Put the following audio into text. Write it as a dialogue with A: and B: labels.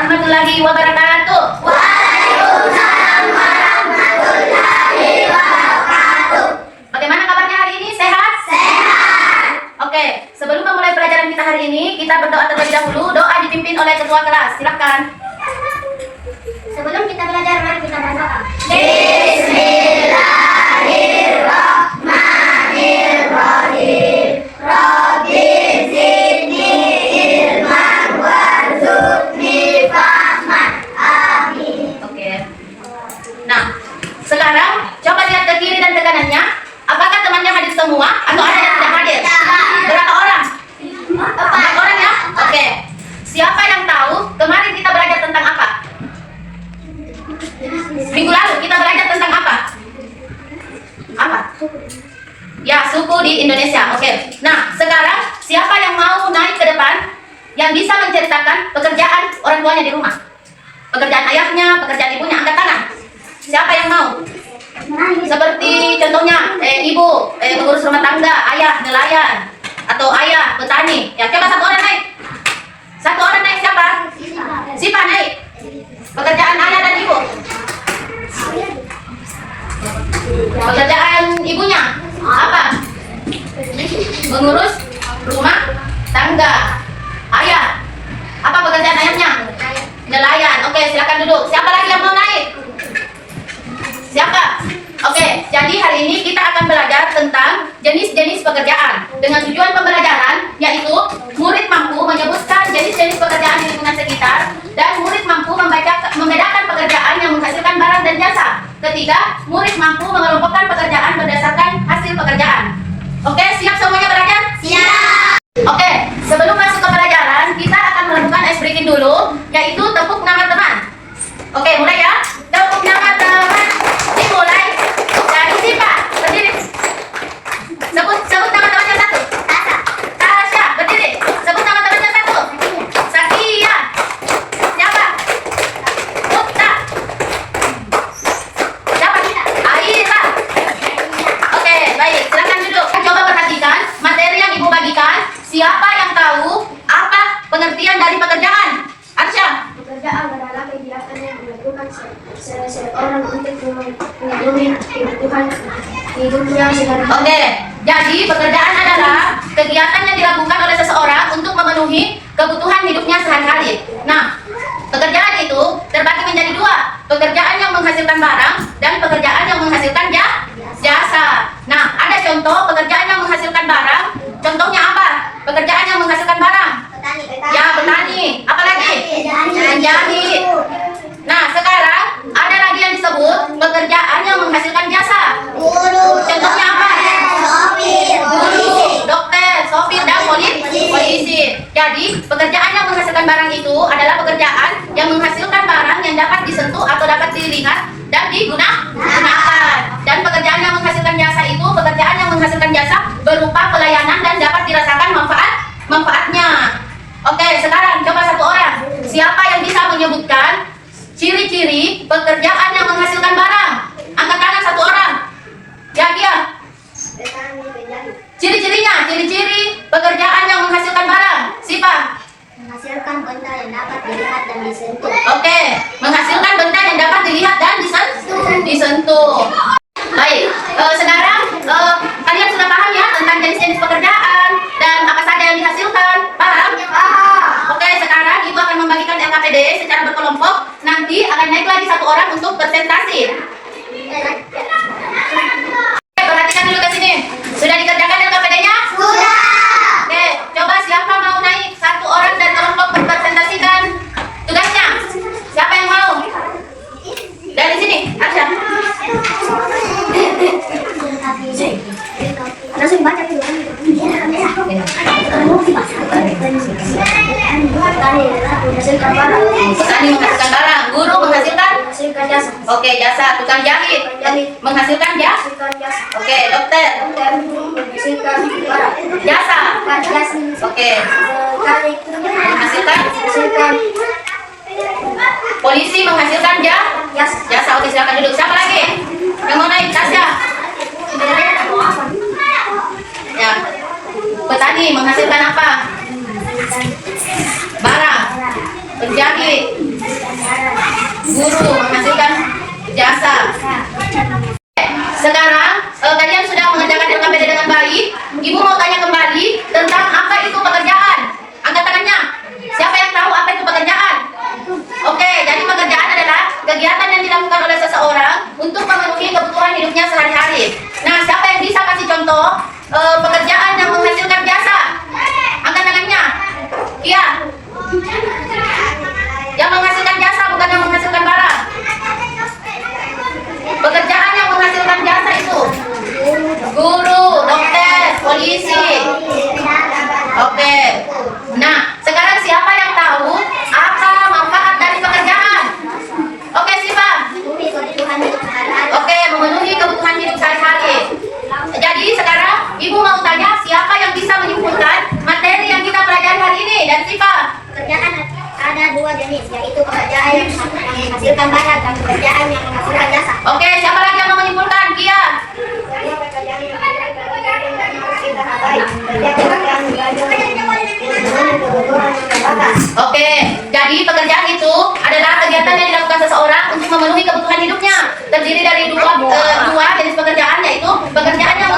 A: warahmatullahi wabarakatuh.
B: Waalaikumsalam warahmatullahi wabarakatuh.
A: Bagaimana kabarnya hari ini? Sehat?
B: Sehat.
A: Oke, sebelum memulai pelajaran kita hari ini, kita berdoa terlebih dahulu. Doa dipimpin oleh ketua kelas. Silakan.
B: Sebelum kita belajar, mari kita berdoa. Bismillahirrahmanirrahim. Rabbi zidni ilman warzuqni fahman. Amin.
A: Oke. Nah, sekarang coba lihat ke kiri dan ke kanannya. Apakah temannya hadir semua atau ada yang tidak hadir? Berapa orang? 4 orang ya? Oke. Siapa yang tahu kemarin kita belajar tentang apa? Minggu lalu kita belajar tentang apa? Apa? Ya, suku di Indonesia. Oke. Nah, sekarang siapa yang mau naik ke depan yang bisa menceritakan pekerjaan orang tuanya di rumah? Pekerjaan ayahnya, pekerjaan ibunya, angkat tangan. Siapa yang mau? Seperti contohnya, ibu mengurus rumah tangga, ayah nelayan, atau ayah petani. Ya, coba satu orang naik. Satu orang naik siapa? Siapa naik? Pekerjaan ayah dan ibu. Pekerjaan ibunya apa? Mengurus rumah tangga. Ayah, apa pekerjaan ayahnya? Nelayan. Oke, silakan duduk. Siapa lagi yang mau naik? Siapa? Oke, jadi hari ini kita akan belajar tentang jenis-jenis pekerjaan. Dengan tujuan pembelajaran, yaitu murid mampu menyebutkan jenis-jenis pekerjaan di lingkungan sekitar, dan murid mampu membedakan pekerjaan yang menghasilkan barang dan jasa. Ketiga, murid mampu mengelompokkan pekerjaan berdasarkan hasil pekerjaan. Oke, siap semuanya belajar?
B: Siap.
A: Oke, sebelum masuk ke pelajaran, kita akan melakukan ice breaking dulu, yaitu tepuk nama teman. Oke, mulai ya. Tepuk nama teman. Dimulai dari Sipa, berdiri. Sebut nama temannya satu. Tasya, berdiri. Sebut nama temannya satu. Sakia. Siapa? Mutta. Siapa? Aira. Oke, baik. Silakan duduk. Coba perhatikan materi yang ibu bagikan. Siapa yang tahu apa pengertian dari pekerjaan? Arsya.
B: Pekerjaan adalah kegiatan yang dilakukan seseorang untuk memenuhi kebutuhan hidupnya sehari-hari.
A: Oke, jadi pekerjaan adalah kegiatan yang dilakukan oleh seseorang untuk memenuhi kebutuhan hidupnya sehari-hari. Nah, pekerjaan itu terbagi menjadi 2. Pekerjaan yang menghasilkan barang dan pekerjaan yang menghasilkan jasa. Nah, ada contoh pekerjaan yang menghasilkan barang. Contohnya apa? Pekerjaan yang menghasilkan barang.
B: Petani.
A: Ya, petani. Apa lagi? Menjahit. Nah, sekarang ada lagi yang disebut pekerjaan yang menghasilkan jasa.
B: Guru.
A: Contohnya apa?
B: Sopir.
A: Guru, dokter, sopir, dan polisi. Jadi, pekerjaan yang menghasilkan barang itu adalah pekerjaan yang menghasilkan barang yang dapat disentuh atau dapat dilihat dan digunakan. Dan pekerjaan yang menghasilkan jasa itu pekerjaan yang menghasilkan jasa berupa pelayanan dan dapat dirasakan manfaatnya. Oke, sekarang coba satu orang. Siapa yang bisa menyebutkan ciri-ciri pekerjaan yang menghasilkan barang? Angkat tangan satu orang. Ya, dia.
B: Petani, penjahit.
A: Ciri-ciri pekerjaan yang menghasilkan barang. Siapa?
B: Menghasilkan benda yang dapat dilihat dan disentuh.
A: Oke, menghasilkan benda yang dapat dilihat dan disentuh. Baik, sekarang kalian sudah paham ya tentang jenis-jenis pekerjaan dan apa saja yang dihasilkan. Paham? Oke, sekarang ibu akan membagikan LKPD secara berkelompok. Nanti akan naik lagi satu orang untuk presentasi. Oke, perhatikan dulu ke sini. Sudah dikerjakan LKPD-nya?
B: Sudah.
A: Oke, coba siapa mau naik satu orang dan kelompok mempresentasikan tugasnya? Siapa yang mau? Dari sini, Arsya.
B: Langsung baca dulu. Menghasilkan barang.
A: Petani menghasilkan barang, guru menghasilkan
B: Jasa.
A: Oke, jasa. Tukang jahit menghasilkan jasa. Oke, dokter
B: Menghasilkan barang.
A: jasa.
B: Jasa.
A: Oke,
B: Menghasilkan
A: polisi menghasilkan
B: jasa.
A: jasa. Oke, silakan duduk. Siapa lagi yang mau naik? Tasya. Ya. Petani menghasilkan apa? Barang. Penjahit Guru menghasilkan jasa. Sekarang kalian sudah mengerjakan LKPD dengan baik. Ibu mau tanya kembali tentang apa itu pekerjaan. Angkat tangannya. Siapa yang tahu apa itu pekerjaan? Oke, jadi pekerjaan adalah kegiatan yang dilakukan oleh seseorang untuk memenuhi kebutuhan hidupnya sehari-hari. Nah, siapa yang bisa kasih contoh pekerjaan yang menghasilkan jasa? Angkat tangannya. Iya. Yang menghasilkan jasa, bukan yang menghasilkan barang. Pekerjaan yang menghasilkan jasa itu guru, dokter, polisi. Oke. Nah, sekarang siapa yang tahu apa manfaat dari pekerjaan? Oke, Siva. Oke, memenuhi kebutuhan hidup sehari-hari. Jadi sekarang Ibu mau tanya siapa yang bisa menyimpulkan materi yang kita pelajari hari ini. Dan Siva.
B: Pekerjaan ada dua jenis, yaitu pekerjaan yang menghasilkan barang dan pekerjaan yang menghasilkan jasa.
A: Oke, siapa lagi yang mau menyimpulkan? Kia. Oke, jadi pekerjaan itu adalah kegiatan yang dilakukan seseorang untuk memenuhi kebutuhan hidupnya. Terdiri dari dua jenis pekerjaan, yaitu pekerjaan yang